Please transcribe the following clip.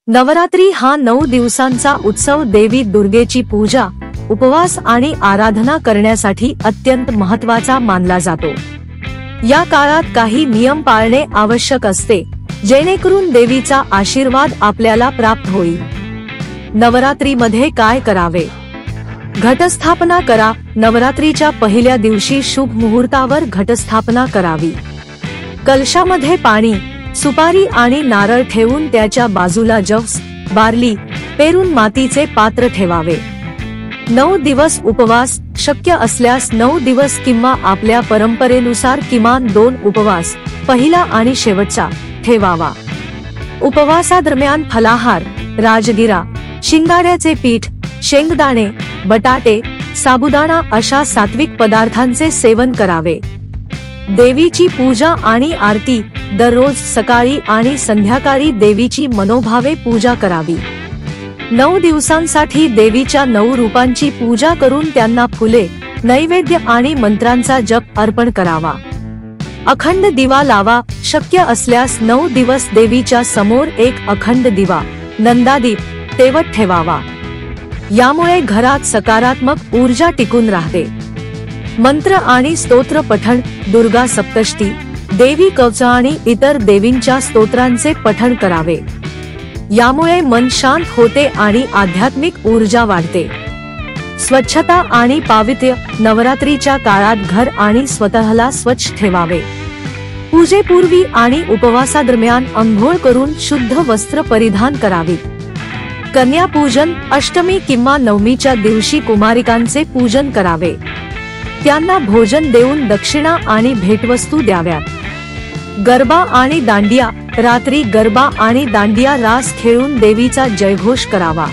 नवरात्री हा 9 दिवसांचा उत्सव देवी दुर्गेची पूजा, उपवास आणि आराधना करण्यासाठी अत्यंत महत्त्वाचा मानला जातो। या काळात काही नियम पाळणे आवश्यक असते, जेणेकरून देवीचा आशीर्वाद आपल्याला प्राप्त होईल। नवरात्रीमध्ये काय करावे? घटस्थापना करा। नवरात्रीच्या पहिल्या दिवशी शुभ मुहूर्तावर घटस्थापना करावी। कलशामध्ये पाणी, सुपारी आणि नारळ ठेवून त्याच्या बाजूला जव्स, बार्ली, पेरून मातीचे पात्र ठेवावे। 9 दिवस उपवास, शक्य असल्यास 9 दिवस किंवा आपल्या परंपरेनुसार किमान 2 उपवास, पहिला आणि शेवटचा, ठेवावा। उपवासादरम्यान फलाहार, राजगिरा, शिंगाड्याचे पीठ, शेंगदाणे, बटाटे, साबुदाणा अशा सात्विक पदार्थांचे सेवन करावे। देवीची पूजा आणि आरती, दररोज सकाळी आणि संध्याकाळी देवीची मनोभावे पूजा करावी। 9 दिवसांसाठी देवीच्या 9 रूपांची पूजा करून त्यांना फुले, नैवेद्य आणि मंत्रांचा जप अर्पण करावा। अखंड दिवा लावा। शक्य असल्यास 9 दिवस देवीच्या समोर एक अखंड दिवा, नंदादीप, तेवत ठेवावा। यामुळे घरात सकारात्मक ऊर्जा टिकून राहते। मंत्र आणि स्तोत्र पठण, दुर्गा सप्तशती, देवी कवच आणि इतर देवींच्या स्तोत्रांचे पठण करावे। यामुळे मन शांत होते आणि आध्यात्मिक ऊर्जा वाढते। स्वच्छता आणि पावित्र्य, नवरात्रीच्या काळात घर आणि स्वतःला स्वच्छ ठेवावे। पूजेपूर्वी आणि उपवासादरम्यान अंघोळ करून शुद्ध वस्त्र परिधान करावी। कन्या पूजन, अष्टमी किंवा नवमीच्या दिवशी कुमारिकांचे पूजन करावे। त्यांना भोजन देऊन दक्षिणा आणि भेटवस्तू द्याव्यात। गरबा आणि दांडिया, रात्री गरबा आणि दांडिया रास खेळून देवीचा जयघोष करावा।